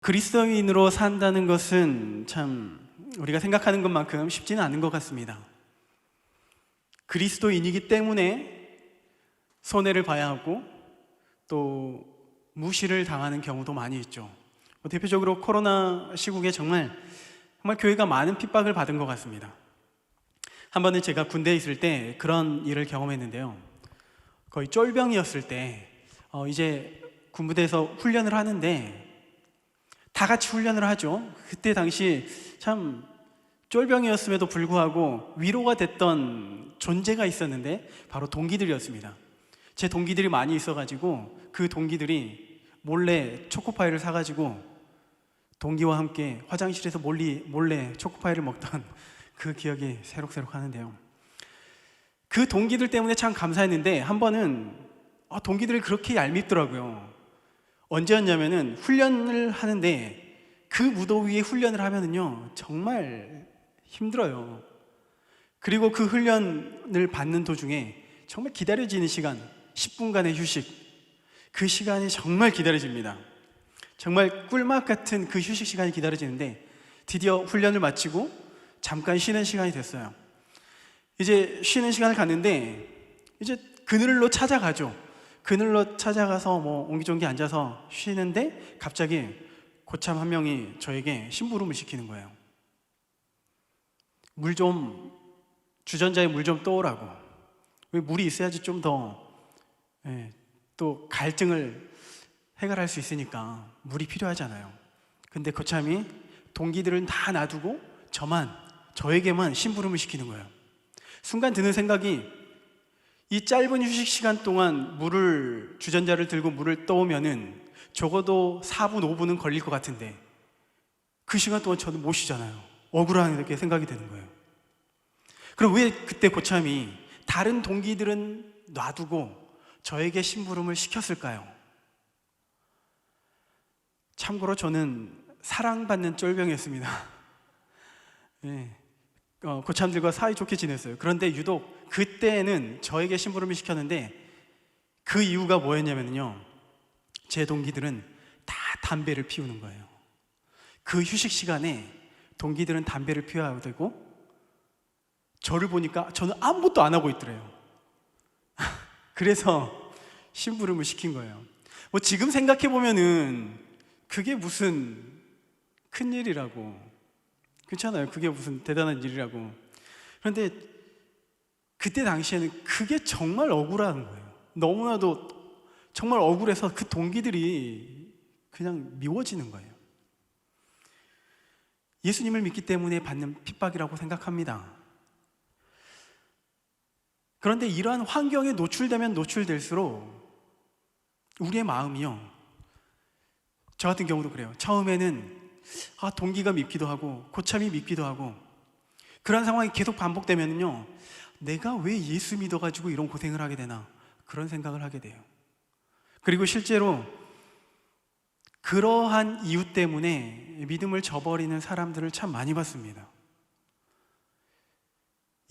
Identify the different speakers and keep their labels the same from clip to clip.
Speaker 1: 그리스도인으로 산다는 것은 참 우리가 생각하는 것만큼 쉽지는 않은 것 같습니다. 그리스도인이기 때문에 손해를 봐야 하고 또 무시를 당하는 경우도 많이 있죠. 대표적으로 코로나 시국에 정말 교회가 많은 핍박을 받은 것 같습니다. 한 번은 제가 군대에 있을 때 그런 일을 경험했는데요. 거의 쫄병이었을 때 이제 군부대에서 훈련을 하는데 다 같이 훈련을 하죠. 그때 당시 참 쫄병이었음에도 불구하고 위로가 됐던 존재가 있었는데 바로 동기들이었습니다. 제 동기들이 많이 있어가지고 그 동기들이 몰래 초코파이를 사가지고 동기와 함께 화장실에서 몰래 초코파이를 먹던 그 기억이 새록새록 하는데요. 그 동기들 때문에 참 감사했는데 한 번은 동기들이 그렇게 얄밉더라고요. 언제였냐면은 훈련을 하는데 그 무더위에 훈련을 하면은요 정말 힘들어요. 그리고 그 훈련을 받는 도중에 정말 기다려지는 시간, 10분간의 휴식, 그 시간이 정말 기다려집니다. 정말 꿀맛 같은 그 휴식 시간이 기다려지는데 드디어 훈련을 마치고 잠깐 쉬는 시간이 됐어요. 이제 쉬는 시간을 갔는데 이제 그늘로 찾아가죠. 그늘로 찾아가서 옹기종기 앉아서 쉬는데 갑자기 고참 한 명이 저에게 심부름을 시키는 거예요. 주전자에 물 좀 떠오라고. 왜 물이 있어야지 좀 더 또 갈증을 해결할 수 있으니까 물이 필요하잖아요. 근데 고참이 동기들은 다 놔두고 저에게만 심부름을 시키는 거예요. 순간 드는 생각이 이 짧은 휴식 시간 동안 주전자를 들고 물을 떠오면은 적어도 4분, 5분은 걸릴 것 같은데 그 시간 동안 저는 못 쉬잖아요. 억울하게 생각이 되는 거예요. 그럼 왜 그때 고참이 다른 동기들은 놔두고 저에게 심부름을 시켰을까요? 참고로 저는 사랑받는 쫄병이었습니다. 고참들과 사이좋게 지냈어요. 그런데 유독 그때는 저에게 심부름을 시켰는데 그 이유가 뭐였냐면요, 제 동기들은 다 담배를 피우는 거예요. 그 휴식 시간에 동기들은 담배를 피워야 되고 저를 보니까 저는 아무것도 안 하고 있더래요. 그래서 심부름을 시킨 거예요. 지금 생각해보면은 그게 무슨 큰일이라고, 그렇잖아요. 그게 무슨 대단한 일이라고. 그런데 그때 당시에는 그게 정말 억울한 거예요. 너무나도 정말 억울해서 그 동기들이 그냥 미워지는 거예요. 예수님을 믿기 때문에 받는 핍박이라고 생각합니다. 그런데 이러한 환경에 노출되면 노출될수록 우리의 마음이요, 저 같은 경우도 그래요. 처음에는 동기가 밉기도 하고 고참이 밉기도 하고 그런 상황이 계속 반복되면요, 내가 왜 예수 믿어가지고 이런 고생을 하게 되나, 그런 생각을 하게 돼요. 그리고 실제로 그러한 이유 때문에 믿음을 저버리는 사람들을 참 많이 봤습니다.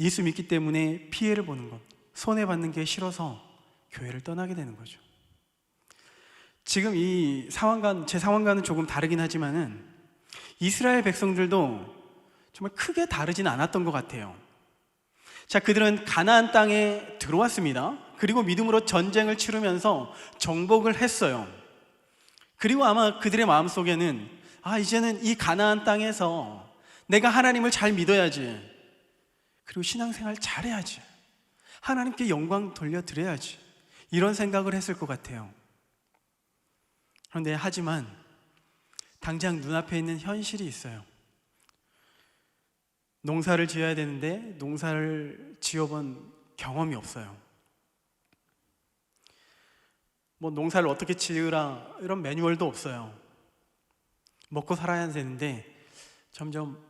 Speaker 1: 예수 믿기 때문에 피해를 보는 것, 손해받는 게 싫어서 교회를 떠나게 되는 거죠. 지금 제 상황과는 조금 다르긴 하지만은 이스라엘 백성들도 정말 크게 다르진 않았던 것 같아요. 자, 그들은 가나안 땅에 들어왔습니다. 그리고 믿음으로 전쟁을 치르면서 정복을 했어요. 그리고 아마 그들의 마음속에는 이제는 이 가나안 땅에서 내가 하나님을 잘 믿어야지, 그리고 신앙생활 잘해야지, 하나님께 영광 돌려드려야지, 이런 생각을 했을 것 같아요. 그런데 하지만 당장 눈앞에 있는 현실이 있어요. 농사를 지어야 되는데 농사를 지어본 경험이 없어요. 농사를 어떻게 지으라 이런 매뉴얼도 없어요. 먹고 살아야 되는데 점점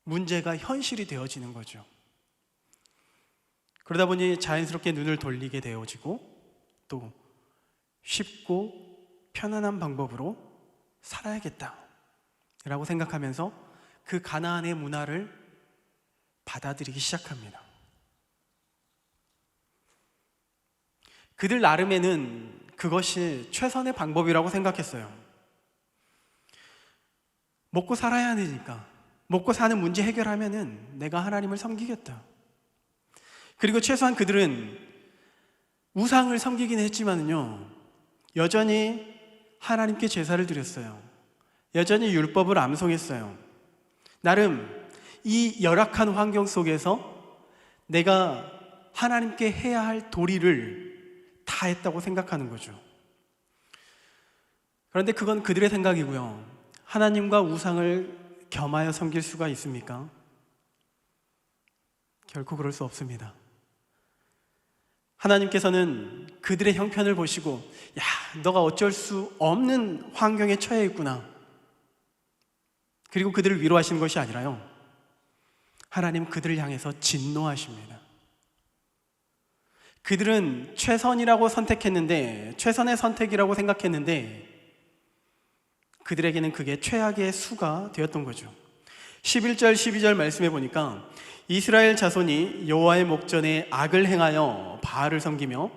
Speaker 1: 문제가 현실이 되어지는 거죠. 그러다 보니 자연스럽게 눈을 돌리게 되어지고 또 쉽고 편안한 방법으로 살아야겠다라고 생각하면서 그 가나안의 문화를 받아들이기 시작합니다. 그들 나름에는 그것이 최선의 방법이라고 생각했어요. 먹고 살아야 되니까 먹고 사는 문제 해결하면은 내가 하나님을 섬기겠다. 그리고 최소한 그들은 우상을 섬기긴 했지만요, 여전히 하나님께 제사를 드렸어요. 여전히 율법을 암송했어요. 나름 이 열악한 환경 속에서 내가 하나님께 해야 할 도리를 다 했다고 생각하는 거죠. 그런데 그건 그들의 생각이고요. 하나님과 우상을 겸하여 섬길 수가 있습니까? 결코 그럴 수 없습니다. 하나님께서는 그들의 형편을 보시고, 야, 너가 어쩔 수 없는 환경에 처해 있구나. 그리고 그들을 위로하시는 것이 아니라요, 하나님 그들을 향해서 진노하십니다. 그들은 최선이라고 선택했는데, 최선의 선택이라고 생각했는데, 그들에게는 그게 최악의 수가 되었던 거죠. 11절 12절 말씀해 보니까 이스라엘 자손이 여호와의 목전에 악을 행하여 바알을 섬기며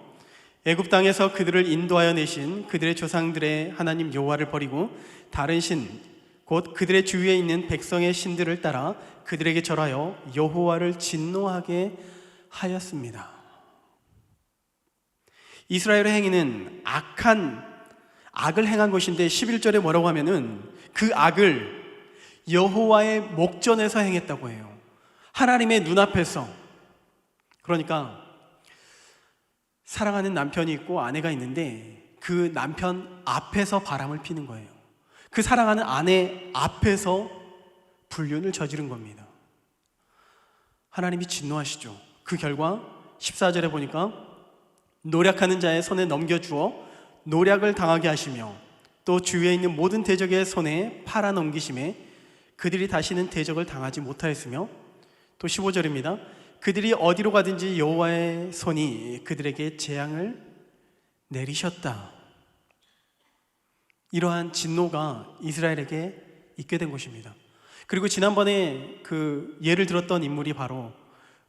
Speaker 1: 애굽 땅에서 그들을 인도하여 내신 그들의 조상들의 하나님 여호와를 버리고 다른 신, 곧 그들의 주위에 있는 백성의 신들을 따라 그들에게 절하여 여호와를 진노하게 하였습니다. 이스라엘의 행위는 악을 행한 것인데 11절에 뭐라고 하면은 그 악을 여호와의 목전에서 행했다고 해요. 하나님의 눈앞에서. 그러니까 사랑하는 남편이 있고 아내가 있는데 그 남편 앞에서 바람을 피는 거예요. 그 사랑하는 아내 앞에서 불륜을 저지른 겁니다. 하나님이 진노하시죠. 그 결과 14절에 보니까 노략하는 자의 손에 넘겨주어 노략을 당하게 하시며 또 주위에 있는 모든 대적의 손에 팔아 넘기심에 그들이 다시는 대적을 당하지 못하였으며, 또 15절입니다. 그들이 어디로 가든지 여호와의 손이 그들에게 재앙을 내리셨다. 이러한 진노가 이스라엘에게 있게 된 것입니다. 그리고 지난번에 그 예를 들었던 인물이 바로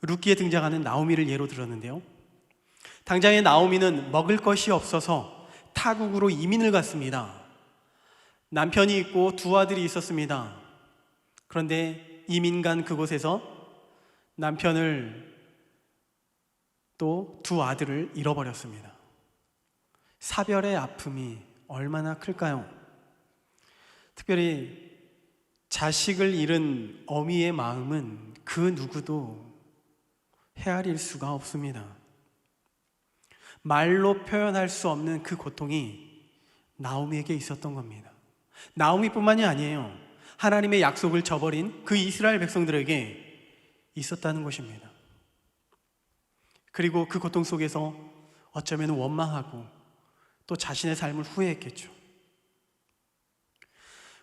Speaker 1: 룻기에 등장하는 나오미를 예로 들었는데요, 당장에 나오미는 먹을 것이 없어서 타국으로 이민을 갔습니다. 남편이 있고 두 아들이 있었습니다. 그런데 이민 간 그곳에서 남편을 또 두 아들을 잃어버렸습니다. 사별의 아픔이 얼마나 클까요? 특별히 자식을 잃은 어미의 마음은 그 누구도 헤아릴 수가 없습니다. 말로 표현할 수 없는 그 고통이 나오미에게 있었던 겁니다. 나오미뿐만이 아니에요. 하나님의 약속을 저버린 그 이스라엘 백성들에게 있었다는 것입니다. 그리고 그 고통 속에서 어쩌면 원망하고 또 자신의 삶을 후회했겠죠.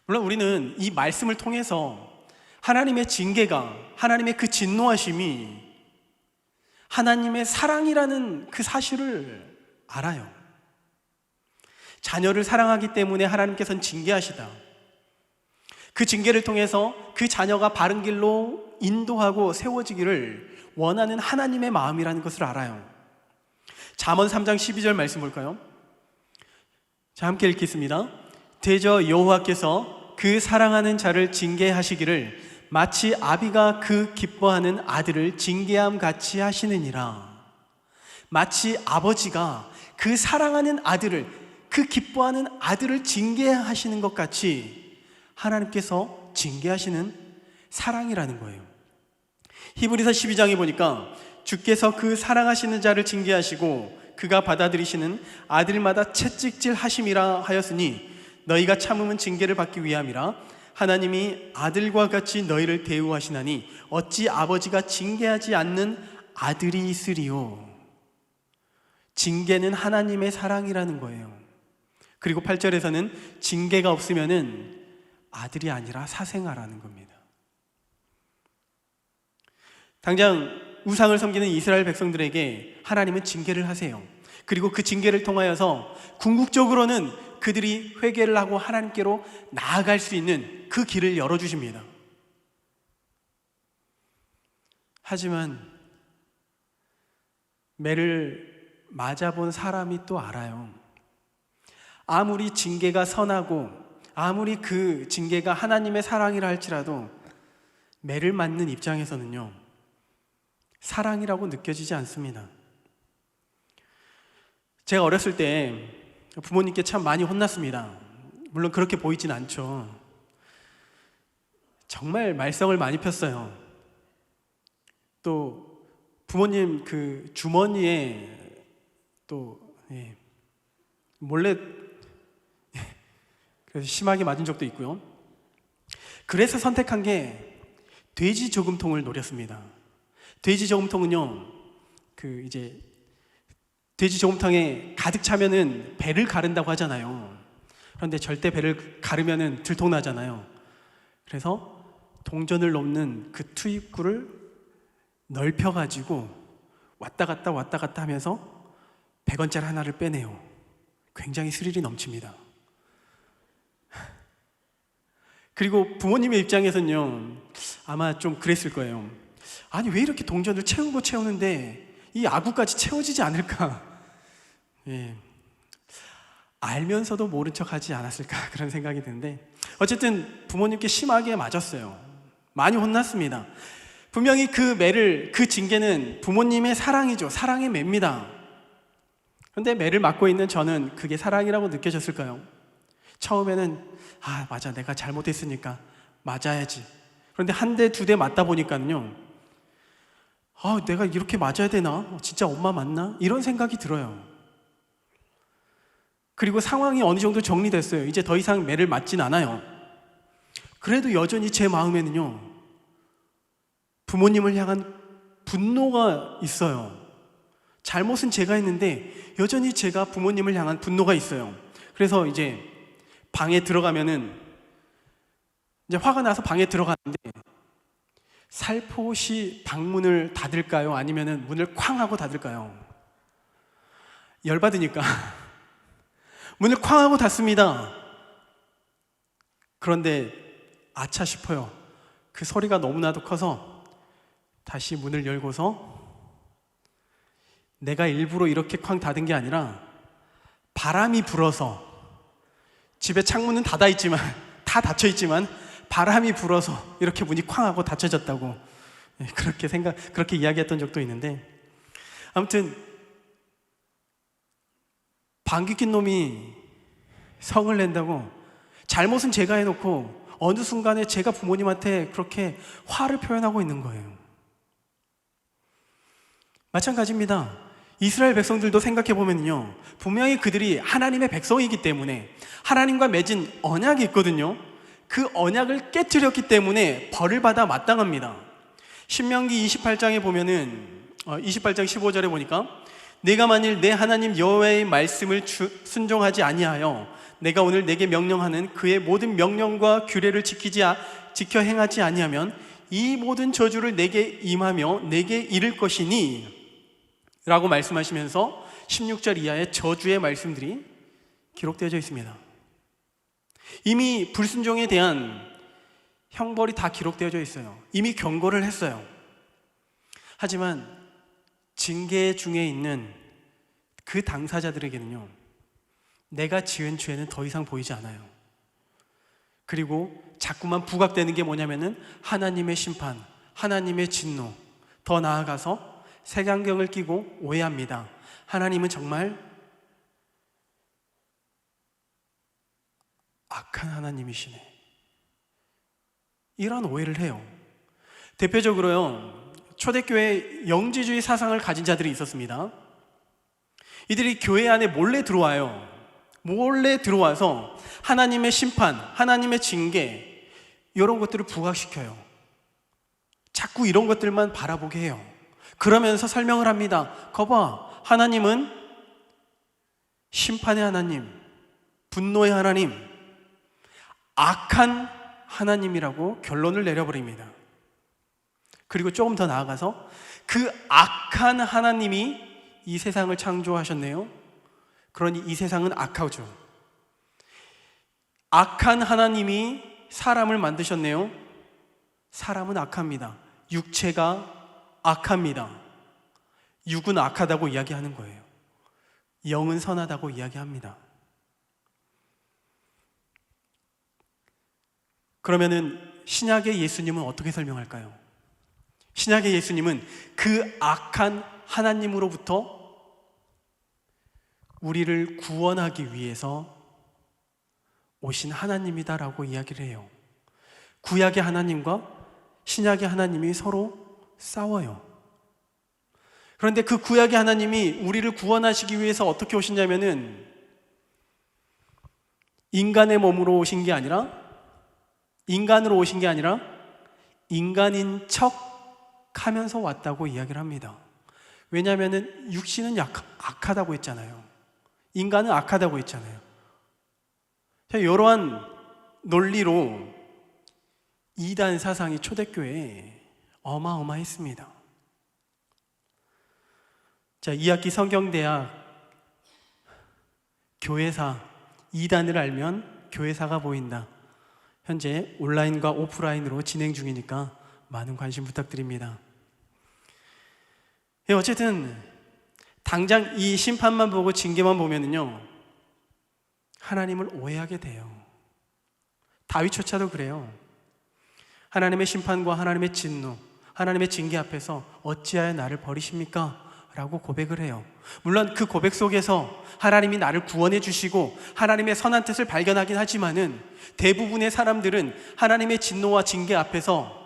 Speaker 1: 물론 우리는 이 말씀을 통해서 하나님의 징계가, 하나님의 그 진노하심이 하나님의 사랑이라는 그 사실을 알아요. 자녀를 사랑하기 때문에 하나님께서는 징계하시다. 그 징계를 통해서 그 자녀가 바른 길로 인도하고 세워지기를 원하는 하나님의 마음이라는 것을 알아요. 잠언 3장 12절 말씀 볼까요? 자, 함께 읽겠습니다. 대저 여호와께서 그 사랑하는 자를 징계하시기를 마치 아비가 그 기뻐하는 아들을 징계함 같이 하시느니라. 마치 아버지가 그 사랑하는 아들을, 그 기뻐하는 아들을 징계하시는 것 같이 하나님께서 징계하시는 사랑이라는 거예요. 히브리서 12장에 보니까 주께서 그 사랑하시는 자를 징계하시고 그가 받아들이시는 아들마다 채찍질 하심이라 하였으니 너희가 참음은 징계를 받기 위함이라. 하나님이 아들과 같이 너희를 대우하시나니 어찌 아버지가 징계하지 않는 아들이 있으리요. 징계는 하나님의 사랑이라는 거예요. 그리고 8절에서는 징계가 없으면은 아들이 아니라 사생아라는 겁니다. 당장 우상을 섬기는 이스라엘 백성들에게 하나님은 징계를 하세요. 그리고 그 징계를 통하여서 궁극적으로는 그들이 회개를 하고 하나님께로 나아갈 수 있는 그 길을 열어주십니다. 하지만 매를 맞아본 사람이 또 알아요. 아무리 징계가 선하고 아무리 그 징계가 하나님의 사랑이라 할지라도 매를 맞는 입장에서는요, 사랑이라고 느껴지지 않습니다. 제가 어렸을 때 부모님께 참 많이 혼났습니다. 물론 그렇게 보이진 않죠. 정말 말썽을 많이 폈어요. 또 부모님 그 주머니에 또 몰래 그래서 심하게 맞은 적도 있고요. 그래서 선택한 게 돼지 저금통을 노렸습니다. 돼지 저금통은요, 돼지 저금통에 가득 차면은 배를 가른다고 하잖아요. 그런데 절대 배를 가르면은 들통나잖아요. 그래서 동전을 넣는 그 투입구를 넓혀가지고 왔다 갔다 하면서 100원짜리 하나를 빼내요. 굉장히 스릴이 넘칩니다. 그리고 부모님의 입장에서는요, 아마 좀 그랬을 거예요. 아니, 왜 이렇게 동전을 채우는데 이 아구까지 채워지지 않을까? 알면서도 모른 척 하지 않았을까? 그런 생각이 드는데, 어쨌든 부모님께 심하게 맞았어요. 많이 혼났습니다. 분명히 그 징계는 부모님의 사랑이죠. 사랑의 매입니다. 그런데 매를 맞고 있는 저는 그게 사랑이라고 느껴졌을까요? 처음에는 맞아, 내가 잘못했으니까 맞아야지. 그런데 한 대, 두 대 맞다 보니까는요, 내가 이렇게 맞아야 되나? 진짜 엄마 맞나? 이런 생각이 들어요. 그리고 상황이 어느 정도 정리됐어요. 이제 더 이상 매를 맞진 않아요. 그래도 여전히 제 마음에는요, 부모님을 향한 분노가 있어요. 잘못은 제가 했는데 여전히 제가 부모님을 향한 분노가 있어요. 그래서 이제 방에 들어가면은 이제 화가 나서 방에 들어가는데 살포시 방문을 닫을까요? 아니면은 문을 쾅 하고 닫을까요? 열받으니까 문을 쾅 하고 닫습니다. 그런데 아차 싶어요. 그 소리가 너무나도 커서 다시 문을 열고서 내가 일부러 이렇게 쾅 닫은 게 아니라 바람이 불어서, 집에 창문은 다 닫혀 있지만 바람이 불어서 이렇게 문이 쾅 하고 닫혀졌다고 그렇게 이야기했던 적도 있는데, 아무튼 방귀 낀 놈이 성을 낸다고 잘못은 제가 해놓고 어느 순간에 제가 부모님한테 그렇게 화를 표현하고 있는 거예요. 마찬가지입니다. 이스라엘 백성들도 생각해보면요, 분명히 그들이 하나님의 백성이기 때문에 하나님과 맺은 언약이 있거든요. 그 언약을 깨트렸기 때문에 벌을 받아 마땅합니다. 신명기 28장에 보면은 28장 15절에 보니까 내가 만일 내 하나님 여호와의 말씀을 순종하지 아니하여 내가 오늘 내게 명령하는 그의 모든 명령과 규례를 지켜 행하지 아니하면 이 모든 저주를 내게 임하며 내게 이를 것이니 라고 말씀하시면서 16절 이하의 저주의 말씀들이 기록되어져 있습니다. 이미 불순종에 대한 형벌이 다 기록되어져 있어요. 이미 경고를 했어요. 하지만 징계 중에 있는 그 당사자들에게는요, 내가 지은 죄는 더 이상 보이지 않아요. 그리고 자꾸만 부각되는 게 뭐냐면은 하나님의 심판, 하나님의 진노, 더 나아가서 색안경을 끼고 오해합니다. 하나님은 정말 악한 하나님이시네, 이런 오해를 해요. 대표적으로요, 초대교회 영지주의 사상을 가진 자들이 있었습니다. 이들이 교회 안에 몰래 들어와서 하나님의 심판, 하나님의 징계, 이런 것들을 부각시켜요. 자꾸 이런 것들만 바라보게 해요. 그러면서 설명을 합니다. 거봐, 하나님은 심판의 하나님, 분노의 하나님, 악한 하나님이라고 결론을 내려버립니다. 그리고 조금 더 나아가서 그 악한 하나님이 이 세상을 창조하셨네요. 그러니 이 세상은 악하죠. 악한 하나님이 사람을 만드셨네요. 사람은 악합니다. 육체가 악합니다. 육은 악하다고 이야기하는 거예요. 영은 선하다고 이야기합니다. 그러면은 신약의 예수님은 어떻게 설명할까요? 신약의 예수님은 그 악한 하나님으로부터 우리를 구원하기 위해서 오신 하나님이다라고 이야기를 해요. 구약의 하나님과 신약의 하나님이 서로 싸워요. 그런데 그 구약의 하나님이 우리를 구원하시기 위해서 어떻게 오셨냐면은 인간의 몸으로 오신 게 아니라, 인간으로 오신 게 아니라 인간인 척 하면서 왔다고 이야기를 합니다. 왜냐하면은 육신은 악하다고 했잖아요. 인간은 악하다고 했잖아요. 이러한 논리로 이단 사상이 초대교회에 어마어마했습니다. 자, 2학기 성경대학 교회사 2단을 알면 교회사가 보인다. 현재 온라인과 오프라인으로 진행 중이니까 많은 관심 부탁드립니다. 어쨌든 당장 이 심판만 보고 징계만 보면은요, 하나님을 오해하게 돼요. 다윗조차도 그래요. 하나님의 심판과 하나님의 진노, 하나님의 징계 앞에서 어찌하여 나를 버리십니까? 라고 고백을 해요. 물론 그 고백 속에서 하나님이 나를 구원해 주시고 하나님의 선한 뜻을 발견하긴 하지만은 대부분의 사람들은 하나님의 진노와 징계 앞에서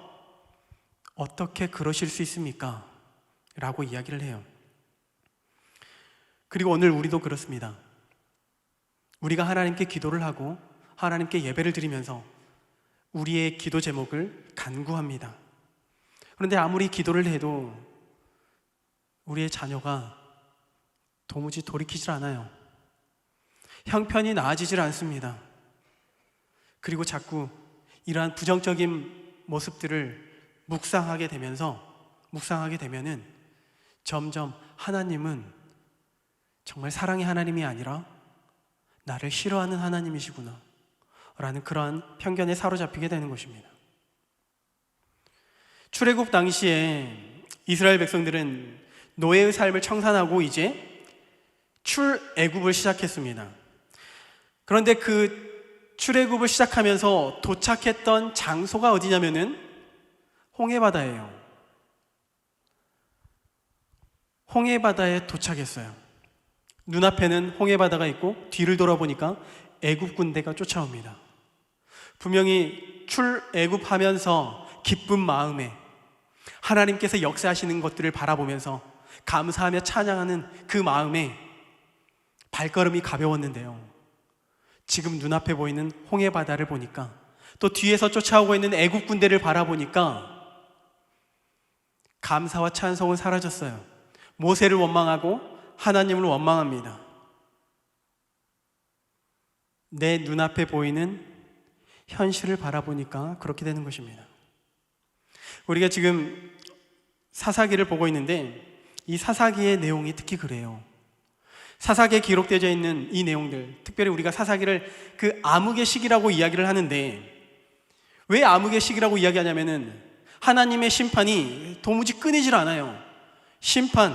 Speaker 1: 어떻게 그러실 수 있습니까? 라고 이야기를 해요. 그리고 오늘 우리도 그렇습니다. 우리가 하나님께 기도를 하고 하나님께 예배를 드리면서 우리의 기도 제목을 간구합니다. 그런데 아무리 기도를 해도 우리의 자녀가 도무지 돌이키질 않아요. 형편이 나아지질 않습니다. 그리고 자꾸 이러한 부정적인 모습들을 묵상하게 되면은 점점 하나님은 정말 사랑의 하나님이 아니라 나를 싫어하는 하나님이시구나 라는 그러한 편견에 사로잡히게 되는 것입니다. 출애굽 당시에 이스라엘 백성들은 노예의 삶을 청산하고 이제 출애굽을 시작했습니다. 그런데 그 출애굽을 시작하면서 도착했던 장소가 어디냐면은 홍해바다예요. 홍해바다에 도착했어요. 눈앞에는 홍해바다가 있고 뒤를 돌아보니까 애굽 군대가 쫓아옵니다. 분명히 출애굽하면서 기쁜 마음에 하나님께서 역사하시는 것들을 바라보면서 감사하며 찬양하는 그 마음에 발걸음이 가벼웠는데요, 지금 눈앞에 보이는 홍해바다를 보니까 또 뒤에서 쫓아오고 있는 애굽 군대를 바라보니까 감사와 찬송은 사라졌어요. 모세를 원망하고 하나님을 원망합니다. 내 눈앞에 보이는 현실을 바라보니까 그렇게 되는 것입니다. 우리가 지금 사사기를 보고 있는데 이 사사기의 내용이 특히 그래요. 사사기에 기록되어 있는 이 내용들, 특별히 우리가 사사기를 그 암흑의 시기라고 이야기를 하는데, 왜 암흑의 시기라고 이야기하냐면은 하나님의 심판이 도무지 끊이질 않아요. 심판,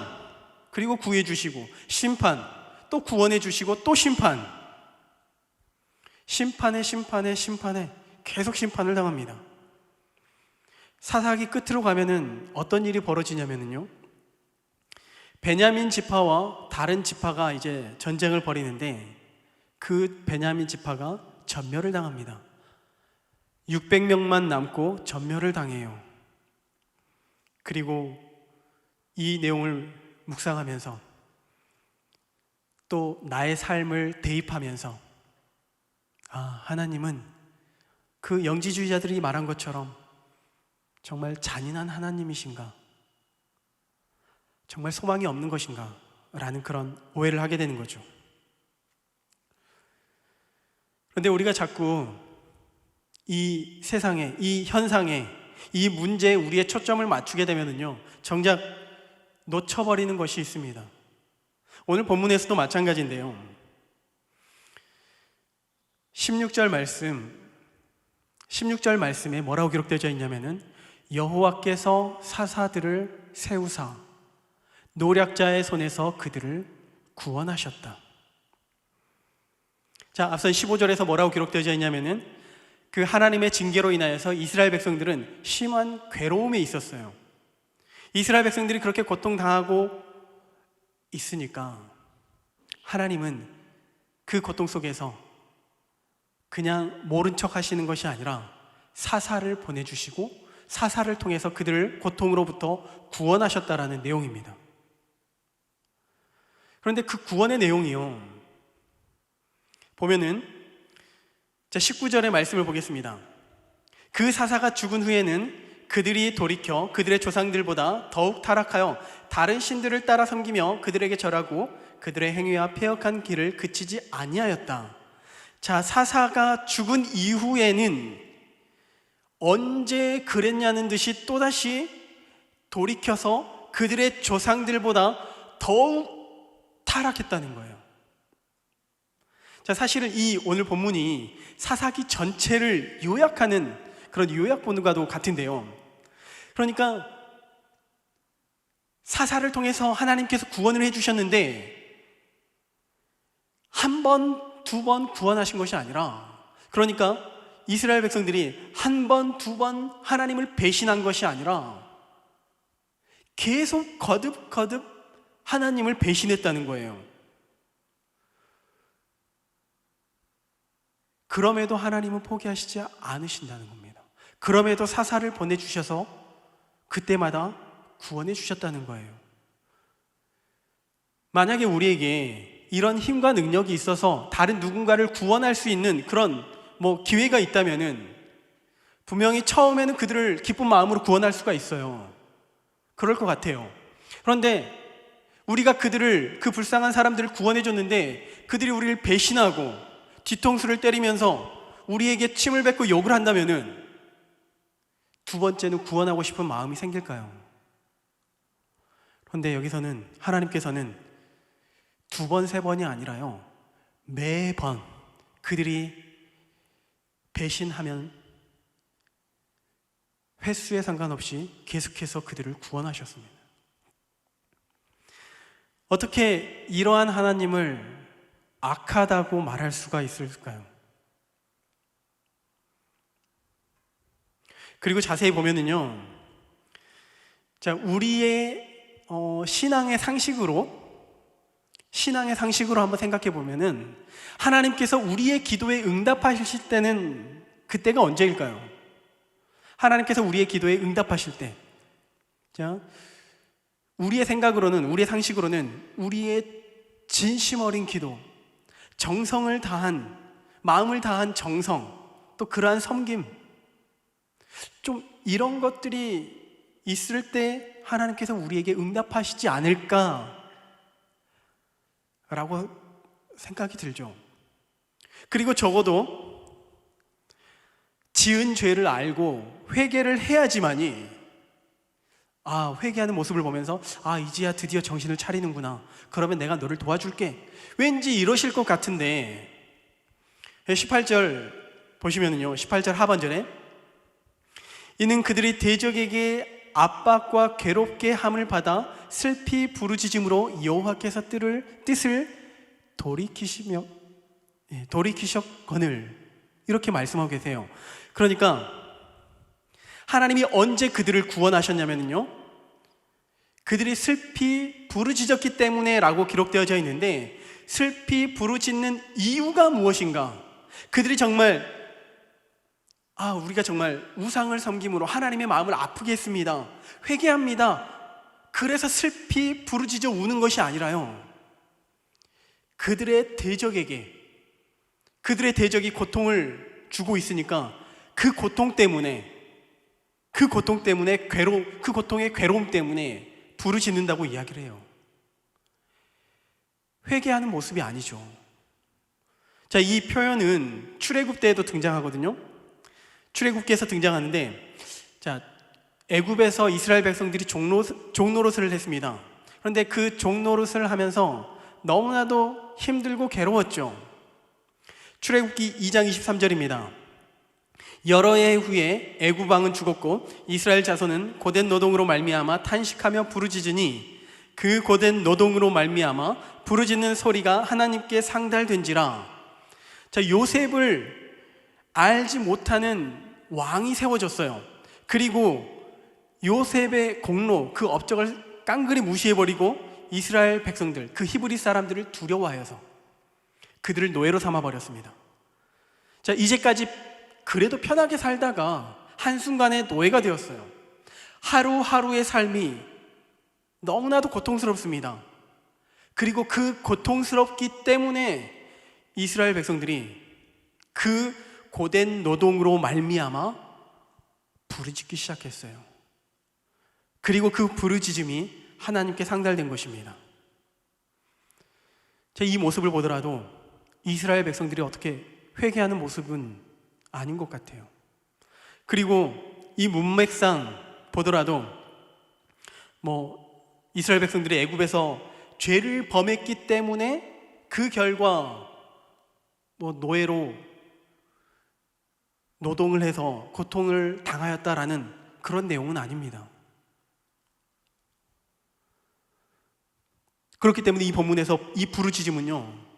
Speaker 1: 그리고 구해 주시고, 심판, 또 구원해 주시고, 또 심판. 심판에 계속 심판을 당합니다. 사사기 끝으로 가면은 어떤 일이 벌어지냐면요, 베냐민 지파와 다른 지파가 이제 전쟁을 벌이는데 그 베냐민 지파가 전멸을 당합니다. 600명만 남고 전멸을 당해요. 그리고 이 내용을 묵상하면서 또 나의 삶을 대입하면서, 하나님은 그 영지주의자들이 말한 것처럼 정말 잔인한 하나님이신가? 정말 소망이 없는 것인가? 라는 그런 오해를 하게 되는 거죠. 그런데 우리가 자꾸 이 세상에, 이 현상에, 이 문제에 우리의 초점을 맞추게 되면요, 정작 놓쳐버리는 것이 있습니다. 오늘 본문에서도 마찬가지인데요, 16절 말씀에 뭐라고 기록되어 있냐면은 여호와께서 사사들을 세우사 노략자의 손에서 그들을 구원하셨다. 자, 앞선 15절에서 뭐라고 기록되어 있냐면은 그 하나님의 징계로 인하여서 이스라엘 백성들은 심한 괴로움에 있었어요. 이스라엘 백성들이 그렇게 고통당하고 있으니까 하나님은 그 고통 속에서 그냥 모른 척 하시는 것이 아니라 사사를 보내주시고 사사를 통해서 그들을 고통으로부터 구원하셨다라는 내용입니다. 그런데 그 구원의 내용이요, 보면은 19절의 말씀을 보겠습니다. 그 사사가 죽은 후에는 그들이 돌이켜 그들의 조상들보다 더욱 타락하여 다른 신들을 따라 섬기며 그들에게 절하고 그들의 행위와 패역한 길을 그치지 아니하였다. 자, 사사가 죽은 이후에는 언제 그랬냐는 듯이 또다시 돌이켜서 그들의 조상들보다 더욱 타락했다는 거예요. 자, 사실은 이 오늘 본문이 사사기 전체를 요약하는 그런 요약본과도 같은데요. 그러니까 사사를 통해서 하나님께서 구원을 해주셨는데 한 번, 두 번 구원하신 것이 아니라, 그러니까 이스라엘 백성들이 한 번, 두 번 하나님을 배신한 것이 아니라 계속 거듭거듭 하나님을 배신했다는 거예요. 그럼에도 하나님은 포기하시지 않으신다는 겁니다. 그럼에도 사사를 보내주셔서 그때마다 구원해 주셨다는 거예요. 만약에 우리에게 이런 힘과 능력이 있어서 다른 누군가를 구원할 수 있는 그런 기회가 있다면은 분명히 처음에는 그들을 기쁜 마음으로 구원할 수가 있어요. 그럴 것 같아요. 그런데 우리가 그 불쌍한 사람들을 구원해 줬는데 그들이 우리를 배신하고 뒤통수를 때리면서 우리에게 침을 뱉고 욕을 한다면은 두 번째는 구원하고 싶은 마음이 생길까요? 그런데 여기서는 하나님께서는 두 번, 세 번이 아니라요, 매번 그들이 배신하면 횟수에 상관없이 계속해서 그들을 구원하셨습니다. 어떻게 이러한 하나님을 악하다고 말할 수가 있을까요? 그리고 자세히 보면은요, 자, 우리의 신앙의 상식으로 한번 생각해 보면은 하나님께서 우리의 기도에 응답하실 때는 그때가 언제일까요? 하나님께서 우리의 기도에 응답하실 때, 자, 우리의 생각으로는, 우리의 상식으로는 우리의 진심 어린 기도, 정성을 다한, 마음을 다한 정성, 또 그러한 섬김, 좀 이런 것들이 있을 때 하나님께서 우리에게 응답하시지 않을까라고 생각이 들죠. 그리고 적어도 지은 죄를 알고 회개를 해야지만이, 회개하는 모습을 보면서 이제야 드디어 정신을 차리는구나, 그러면 내가 너를 도와줄게, 왠지 이러실 것 같은데 18절 보시면은요, 18절 하반절에 이는 그들이 대적에게 압박과 괴롭게 함을 받아 슬피 부르짖음으로 여호와께서 뜻을 돌이키셨거늘, 이렇게 말씀하고 계세요. 그러니까 하나님이 언제 그들을 구원하셨냐면요, 그들이 슬피 부르짖었기 때문에 라고 기록되어져 있는데, 슬피 부르짖는 이유가 무엇인가? 그들이 정말 우리가 정말 우상을 섬김으로 하나님의 마음을 아프게 했습니다, 회개합니다, 그래서 슬피 부르짖어 우는 것이 아니라요, 그들의 대적이 고통을 주고 있으니까 그 고통의 괴로움 때문에 부르짖는다고 이야기를 해요. 회개하는 모습이 아니죠. 자, 이 표현은 출애굽 때에도 등장하거든요. 출애굽기에서 등장하는데, 자, 애굽에서 이스라엘 백성들이 종노릇을 했습니다. 그런데 그 종노릇을 하면서 너무나도 힘들고 괴로웠죠. 출애굽기 2장 23절입니다. 여러 해 후에 애굽 왕은 죽었고 이스라엘 자손은 고된 노동으로 말미암아 탄식하며 부르짖으니 그 고된 노동으로 말미암아 부르짖는 소리가 하나님께 상달된지라. 자, 요셉을 알지 못하는 왕이 세워졌어요. 그리고 요셉의 공로, 그 업적을 깡그리 무시해버리고 이스라엘 백성들, 그 히브리 사람들을 두려워하여서 그들을 노예로 삼아버렸습니다. 자, 이제까지 그래도 편하게 살다가 한순간에 노예가 되었어요. 하루하루의 삶이 너무나도 고통스럽습니다. 그리고 그 고통스럽기 때문에 이스라엘 백성들이 그 고된 노동으로 말미암아 부르짖기 시작했어요. 그리고 그 부르짖음이 하나님께 상달된 것입니다. 이 모습을 보더라도 이스라엘 백성들이 어떻게 회개하는 모습은 아닌 것 같아요. 그리고 이 문맥상 보더라도 이스라엘 백성들이 애굽에서 죄를 범했기 때문에 그 결과 노예로 노동을 해서 고통을 당하였다라는 그런 내용은 아닙니다. 그렇기 때문에 이 본문에서 이 부르짖음은요,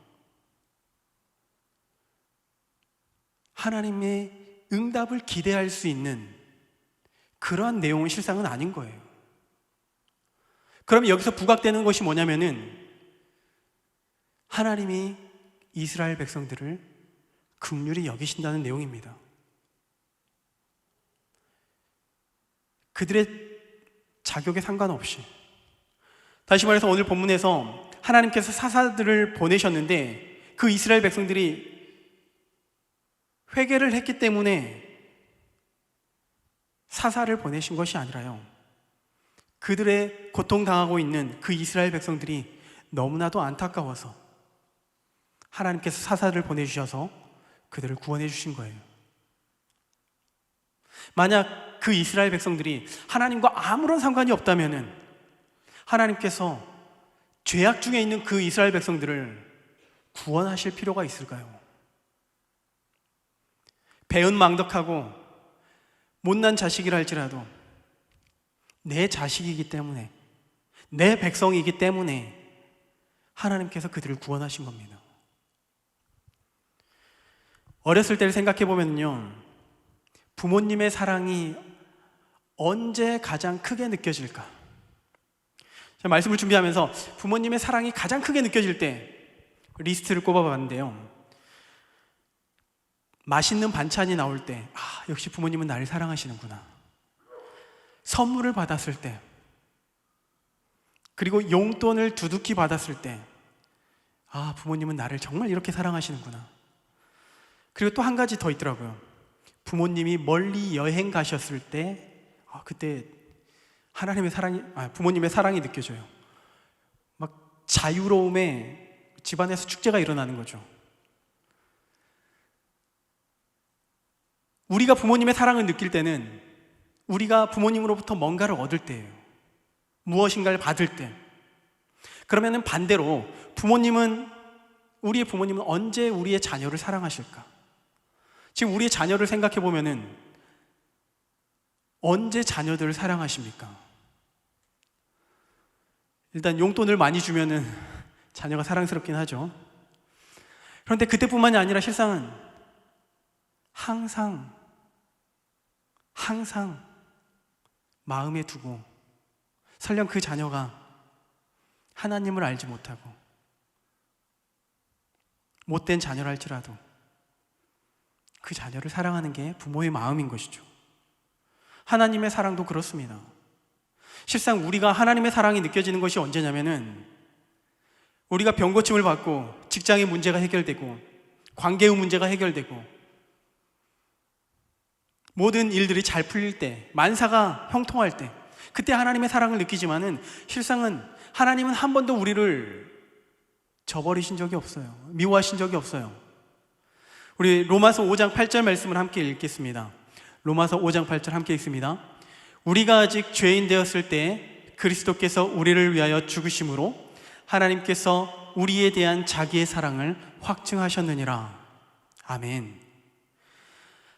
Speaker 1: 하나님의 응답을 기대할 수 있는 그러한 내용은 실상은 아닌 거예요. 그럼 여기서 부각되는 것이 뭐냐면은 하나님이 이스라엘 백성들을 긍휼히 여기신다는 내용입니다. 그들의 자격에 상관없이, 다시 말해서 오늘 본문에서 하나님께서 사사들을 보내셨는데 그 이스라엘 백성들이 회개를 했기 때문에 사사를 보내신 것이 아니라요, 그들의 고통당하고 있는 그 이스라엘 백성들이 너무나도 안타까워서 하나님께서 사사를 보내주셔서 그들을 구원해 주신 거예요. 만약 그 이스라엘 백성들이 하나님과 아무런 상관이 없다면은 하나님께서 죄악 중에 있는 그 이스라엘 백성들을 구원하실 필요가 있을까요? 배은망덕하고 못난 자식이라 할지라도 내 자식이기 때문에, 내 백성이기 때문에 하나님께서 그들을 구원하신 겁니다. 어렸을 때를 생각해 보면요, 부모님의 사랑이 언제 가장 크게 느껴질까? 제가 말씀을 준비하면서 부모님의 사랑이 가장 크게 느껴질 때 리스트를 꼽아봤는데요, 맛있는 반찬이 나올 때, 역시 부모님은 나를 사랑하시는구나. 선물을 받았을 때, 그리고 용돈을 두둑히 받았을 때, 부모님은 나를 정말 이렇게 사랑하시는구나. 그리고 또 한 가지 더 있더라고요. 부모님이 멀리 여행 가셨을 때, 그때 하나님의 사랑이, 부모님의 사랑이 느껴져요. 막 자유로움에 집안에서 축제가 일어나는 거죠. 우리가 부모님의 사랑을 느낄 때는 우리가 부모님으로부터 뭔가를 얻을 때예요. 무엇인가를 받을 때. 그러면은 반대로 우리의 부모님은 언제 우리의 자녀를 사랑하실까? 지금 우리의 자녀를 생각해 보면은 언제 자녀들을 사랑하십니까? 일단 용돈을 많이 주면은 자녀가 사랑스럽긴 하죠. 그런데 그때뿐만이 아니라 실상은 항상 마음에 두고, 설령 그 자녀가 하나님을 알지 못하고 못된 자녀라 할지라도 그 자녀를 사랑하는 게 부모의 마음인 것이죠. 하나님의 사랑도 그렇습니다. 실상 우리가 하나님의 사랑이 느껴지는 것이 언제냐면은 우리가 병고침을 받고 직장의 문제가 해결되고 관계의 문제가 해결되고 모든 일들이 잘 풀릴 때, 만사가 형통할 때, 그때 하나님의 사랑을 느끼지만은 실상은 하나님은 한 번도 우리를 저버리신 적이 없어요. 미워하신 적이 없어요. 우리 로마서 5장 8절 말씀을 함께 읽겠습니다. 로마서 5장 8절 함께 읽습니다. 우리가 아직 죄인 되었을 때 그리스도께서 우리를 위하여 죽으심으로 하나님께서 우리에 대한 자기의 사랑을 확증하셨느니라. 아멘.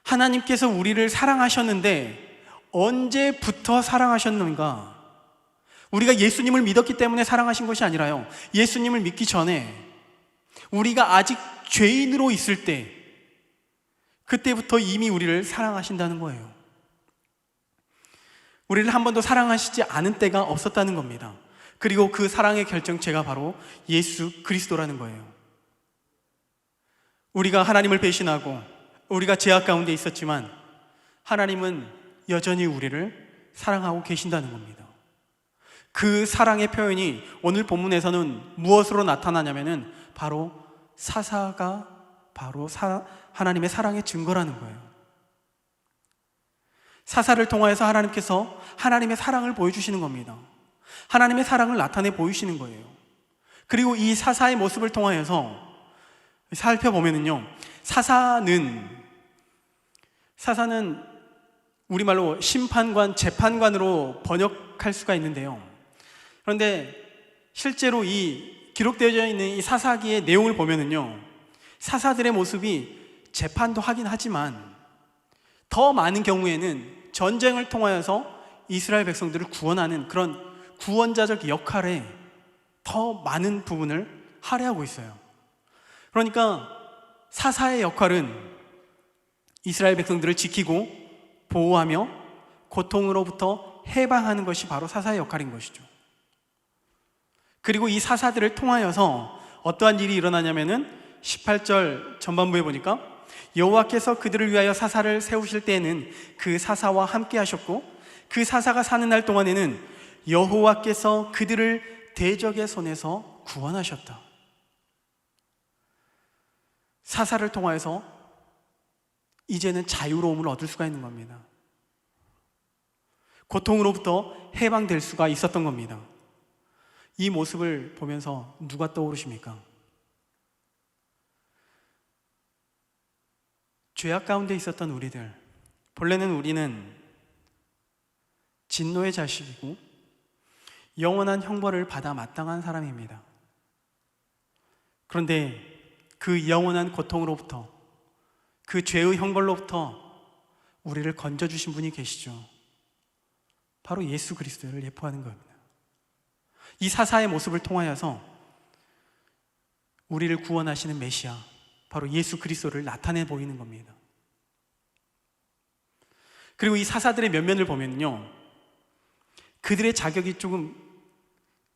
Speaker 1: 하나님께서 우리를 사랑하셨는데 언제부터 사랑하셨는가? 우리가 예수님을 믿었기 때문에 사랑하신 것이 아니라요, 예수님을 믿기 전에 우리가 아직 죄인으로 있을 때 그때부터 이미 우리를 사랑하신다는 거예요. 우리를 한 번도 사랑하시지 않은 때가 없었다는 겁니다. 그리고 그 사랑의 결정체가 바로 예수 그리스도라는 거예요. 우리가 하나님을 배신하고 우리가 죄악 가운데 있었지만 하나님은 여전히 우리를 사랑하고 계신다는 겁니다. 그 사랑의 표현이 오늘 본문에서는 무엇으로 나타나냐면은 바로 사사가 바로 하나님의 사랑의 증거라는 거예요. 사사를 통하여서 하나님께서 하나님의 사랑을 보여주시는 겁니다. 하나님의 사랑을 나타내 보이시는 거예요. 그리고 이 사사의 모습을 통하여서 살펴보면은요, 사사는 우리말로 심판관, 재판관으로 번역할 수가 있는데요. 그런데 실제로 이 기록되어 있는 이 사사기의 내용을 보면은요, 사사들의 모습이 재판도 하긴 하지만 더 많은 경우에는 전쟁을 통하여서 이스라엘 백성들을 구원하는 그런 구원자적 역할에 더 많은 부분을 할애하고 있어요. 그러니까 사사의 역할은 이스라엘 백성들을 지키고 보호하며 고통으로부터 해방하는 것이 바로 사사의 역할인 것이죠. 그리고 이 사사들을 통하여서 어떠한 일이 일어나냐면은 18절 전반부에 보니까 여호와께서 그들을 위하여 사사를 세우실 때에는 그 사사와 함께 하셨고 그 사사가 사는 날 동안에는 여호와께서 그들을 대적의 손에서 구원하셨다. 사사를 통하여서 이제는 자유로움을 얻을 수가 있는 겁니다. 고통으로부터 해방될 수가 있었던 겁니다. 이 모습을 보면서 누가 떠오르십니까? 죄악 가운데 있었던 우리들, 본래는 우리는 진노의 자식이고 영원한 형벌을 받아 마땅한 사람입니다. 그런데 그 영원한 고통으로부터, 그 죄의 형벌로부터 우리를 건져주신 분이 계시죠. 바로 예수 그리스도를 예표하는 겁니다. 이 사사의 모습을 통하여서 우리를 구원하시는 메시아, 바로 예수 그리스도를 나타내 보이는 겁니다. 그리고 이 사사들의 면면을 보면요, 그들의 자격이 조금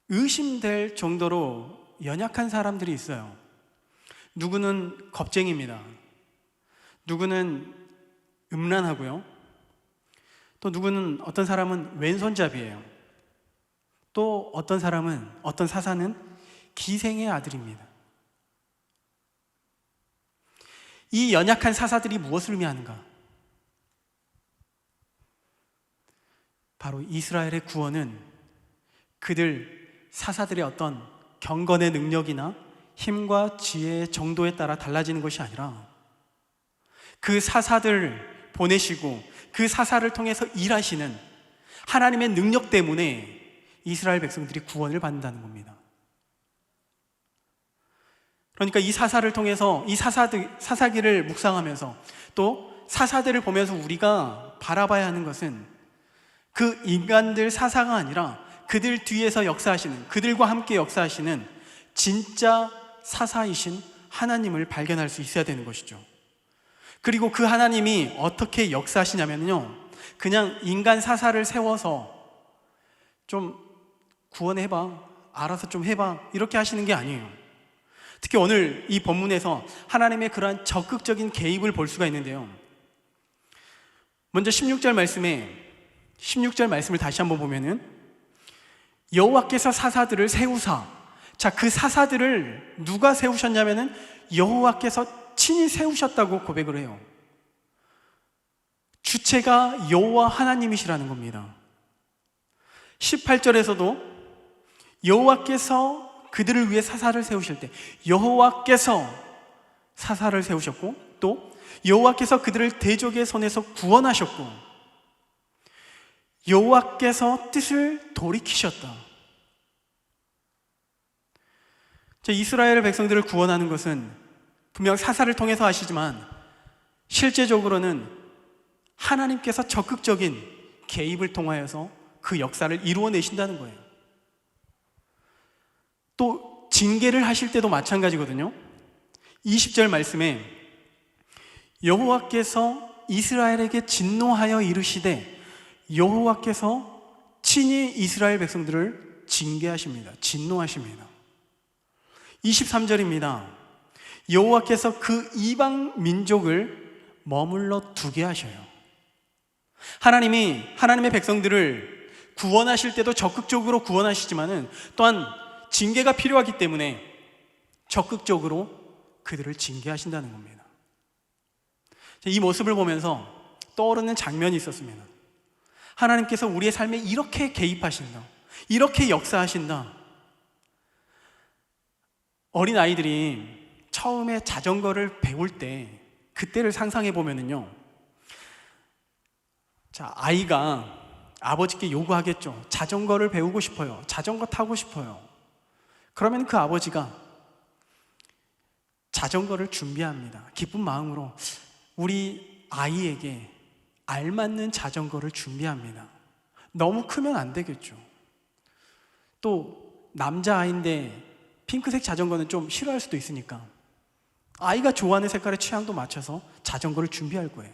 Speaker 1: 의심될 정도로 연약한 사람들이 있어요. 누구는 겁쟁이입니다. 누구는 음란하고요. 또 누구는, 어떤 사람은 왼손잡이에요. 또 어떤 사사는 기생의 아들입니다. 이 연약한 사사들이 무엇을 의미하는가? 바로 이스라엘의 구원은 그들 사사들의 어떤 경건의 능력이나 힘과 지혜의 정도에 따라 달라지는 것이 아니라 그 사사들 보내시고 그 사사를 통해서 일하시는 하나님의 능력 때문에 이스라엘 백성들이 구원을 받는다는 겁니다. 그러니까 이 사사를 통해서 이 사사기를 묵상하면서 또 사사들을 보면서 우리가 바라봐야 하는 것은 그 인간들 사사가 아니라 그들 뒤에서 역사하시는, 그들과 함께 역사하시는 진짜 사사이신 하나님을 발견할 수 있어야 되는 것이죠. 그리고 그 하나님이 어떻게 역사하시냐면요, 그냥 인간 사사를 세워서 좀 구원해봐, 알아서 좀 해봐, 이렇게 하시는 게 아니에요. 특히 오늘 이 본문에서 하나님의 그러한 적극적인 개입을 볼 수가 있는데요. 먼저 16절 말씀을 다시 한번 보면은 여호와께서 사사들을 세우사, 자, 그 사사들을 누가 세우셨냐면은 여호와께서 친히 세우셨다고 고백을 해요. 주체가 여호와 하나님이시라는 겁니다. 18절에서도 여호와께서 그들을 위해 사사를 세우실 때 여호와께서 사사를 세우셨고, 또 여호와께서 그들을 대적의 손에서 구원하셨고, 여호와께서 뜻을 돌이키셨다. 이스라엘 백성들을 구원하는 것은 분명 사사를 통해서 하시지만 실제적으로는 하나님께서 적극적인 개입을 통하여서 그 역사를 이루어내신다는 거예요. 또 징계를 하실 때도 마찬가지거든요. 20절 말씀에 여호와께서 이스라엘에게 진노하여 이르시되 여호와께서 친히 이스라엘 백성들을 징계하십니다. 진노하십니다. 23절입니다. 여호와께서 그 이방 민족을 머물러 두게 하셔요. 하나님이 하나님의 백성들을 구원하실 때도 적극적으로 구원하시지만은 또한 징계가 필요하기 때문에 적극적으로 그들을 징계하신다는 겁니다. 이 모습을 보면서 떠오르는 장면이 있었습니다. 하나님께서 우리의 삶에 이렇게 개입하신다, 이렇게 역사하신다. 어린 아이들이 처음에 자전거를 배울 때 그때를 상상해 보면은요, 자, 아이가 아버지께 요구하겠죠. 자전거를 배우고 싶어요. 자전거 타고 싶어요. 그러면 그 아버지가 자전거를 준비합니다. 기쁜 마음으로 우리 아이에게 알맞는 자전거를 준비합니다. 너무 크면 안 되겠죠. 또 남자아이인데 핑크색 자전거는 좀 싫어할 수도 있으니까 아이가 좋아하는 색깔의 취향도 맞춰서 자전거를 준비할 거예요.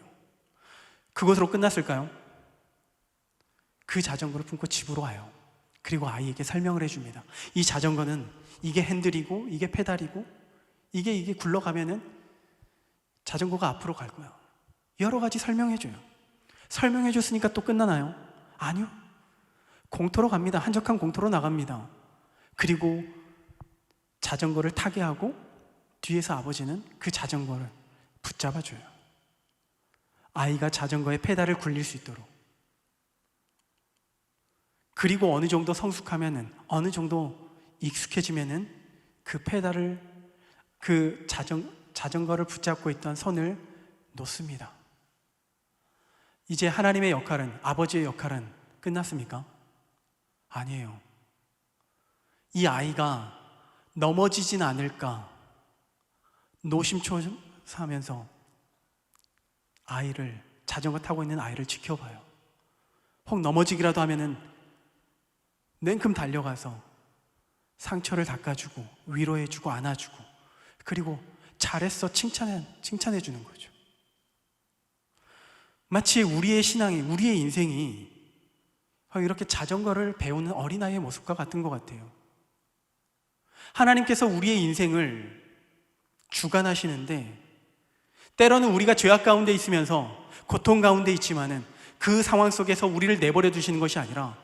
Speaker 1: 그것으로 끝났을까요? 그 자전거를 품고 집으로 와요. 그리고 아이에게 설명을 해줍니다. 이 자전거는 이게 핸들이고 이게 페달이고 이게 굴러가면은 자전거가 앞으로 갈 거야. 여러 가지 설명해줘요. 설명해줬으니까 또 끝나나요? 아니요. 공터로 갑니다. 한적한 공터로 나갑니다. 그리고 자전거를 타게 하고 뒤에서 아버지는 그 자전거를 붙잡아줘요. 아이가 자전거의 페달을 굴릴 수 있도록. 그리고 어느 정도 성숙하면은, 어느 정도 익숙해지면은 그 페달을, 그 자전거를 붙잡고 있던 손을 놓습니다. 이제 하나님의 역할은, 아버지의 역할은 끝났습니까? 아니에요. 이 아이가 넘어지진 않을까 노심초사하면서 아이를, 자전거 타고 있는 아이를 지켜봐요. 혹 넘어지기라도 하면은 냉큼 달려가서 상처를 닦아주고 위로해주고 안아주고, 그리고 잘했어 칭찬해주는 거죠. 마치 우리의 신앙이, 우리의 인생이 이렇게 자전거를 배우는 어린아이의 모습과 같은 것 같아요. 하나님께서 우리의 인생을 주관하시는데 때로는 우리가 죄악 가운데 있으면서 고통 가운데 있지만은 그 상황 속에서 우리를 내버려 두시는 것이 아니라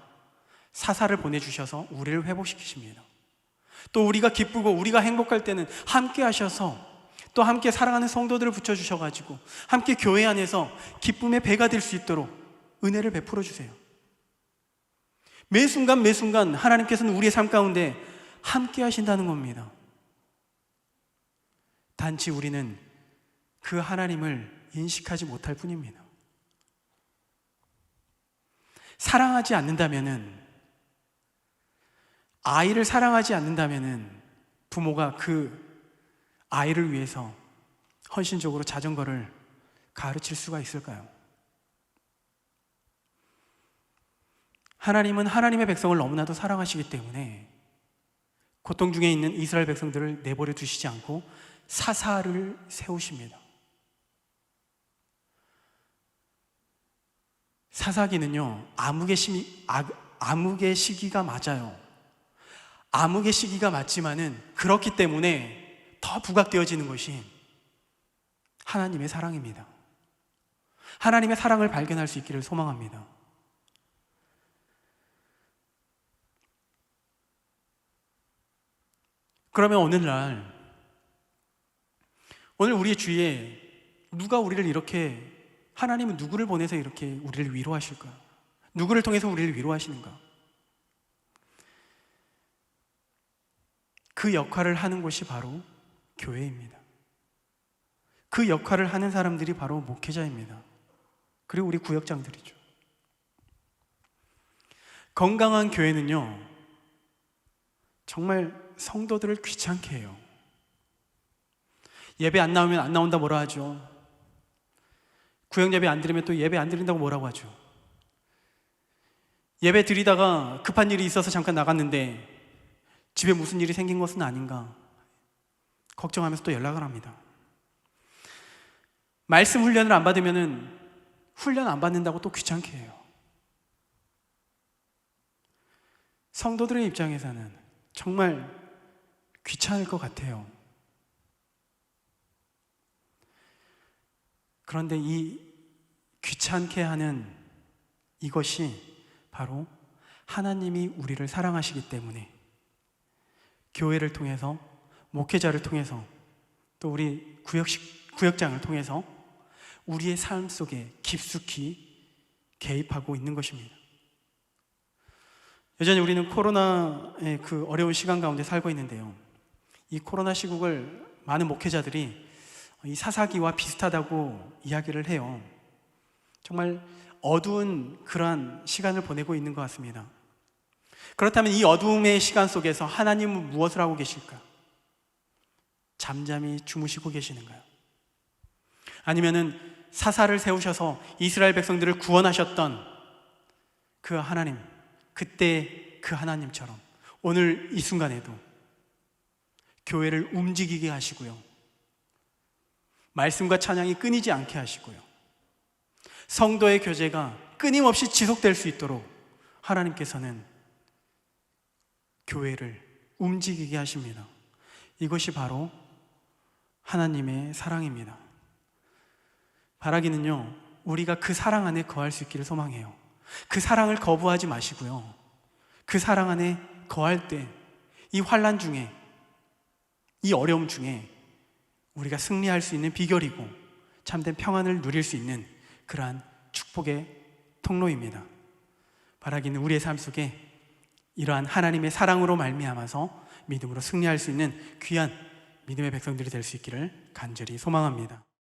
Speaker 1: 사사를 보내주셔서 우리를 회복시키십니다. 또 우리가 기쁘고 우리가 행복할 때는 함께 하셔서 또 함께 사랑하는 성도들을 붙여주셔가지고 함께 교회 안에서 기쁨의 배가 될 수 있도록 은혜를 베풀어 주세요. 매 순간 매 순간 하나님께서는 우리의 삶 가운데 함께 하신다는 겁니다. 단지 우리는 그 하나님을 인식하지 못할 뿐입니다. 사랑하지 않는다면은, 아이를 사랑하지 않는다면은 부모가 그 아이를 위해서 헌신적으로 자전거를 가르칠 수가 있을까요? 하나님은 하나님의 백성을 너무나도 사랑하시기 때문에 고통 중에 있는 이스라엘 백성들을 내버려 두시지 않고 사사를 세우십니다. 사사기는요, 암흑의 시기가 맞아요. 암흑의 시기가 맞지만은 그렇기 때문에 더 부각되어지는 것이 하나님의 사랑입니다. 하나님의 사랑을 발견할 수 있기를 소망합니다. 그러면 오늘 우리의 주위에 누가 우리를 이렇게, 하나님은 누구를 보내서 이렇게 우리를 위로하실까? 누구를 통해서 우리를 위로하시는가? 그 역할을 하는 곳이 바로 교회입니다. 그 역할을 하는 사람들이 바로 목회자입니다. 그리고 우리 구역장들이죠. 건강한 교회는요, 정말 성도들을 귀찮게 해요. 예배 안 나오면 안 나온다 뭐라 하죠. 구역 예배 안 드리면 또 예배 안 드린다고 뭐라고 하죠. 예배 드리다가 급한 일이 있어서 잠깐 나갔는데 집에 무슨 일이 생긴 것은 아닌가 걱정하면서 또 연락을 합니다. 말씀 훈련을 안 받으면은 훈련 안 받는다고 또 귀찮게 해요. 성도들의 입장에서는 정말 귀찮을 것 같아요. 그런데 이 귀찮게 하는 이것이 바로 하나님이 우리를 사랑하시기 때문에 교회를 통해서, 목회자를 통해서, 또 우리 구역장을 통해서 우리의 삶 속에 깊숙이 개입하고 있는 것입니다. 여전히 우리는 코로나의 그 어려운 시간 가운데 살고 있는데요, 이 코로나 시국을 많은 목회자들이 이 사사기와 비슷하다고 이야기를 해요. 정말 어두운 그러한 시간을 보내고 있는 것 같습니다. 그렇다면 이 어두움의 시간 속에서 하나님은 무엇을 하고 계실까? 잠잠히 주무시고 계시는가요? 아니면은 사사를 세우셔서 이스라엘 백성들을 구원하셨던 그 하나님, 그때 그 하나님처럼 오늘 이 순간에도 교회를 움직이게 하시고요, 말씀과 찬양이 끊이지 않게 하시고요, 성도의 교제가 끊임없이 지속될 수 있도록 하나님께서는 교회를 움직이게 하십니다. 이것이 바로 하나님의 사랑입니다. 바라기는요, 우리가 그 사랑 안에 거할 수 있기를 소망해요. 그 사랑을 거부하지 마시고요, 그 사랑 안에 거할 때 이 환난 중에, 이 어려움 중에 우리가 승리할 수 있는 비결이고 참된 평안을 누릴 수 있는 그러한 축복의 통로입니다. 바라기는 우리의 삶 속에 이러한 하나님의 사랑으로 말미암아서 믿음으로 승리할 수 있는 귀한 믿음의 백성들이 될 수 있기를 간절히 소망합니다.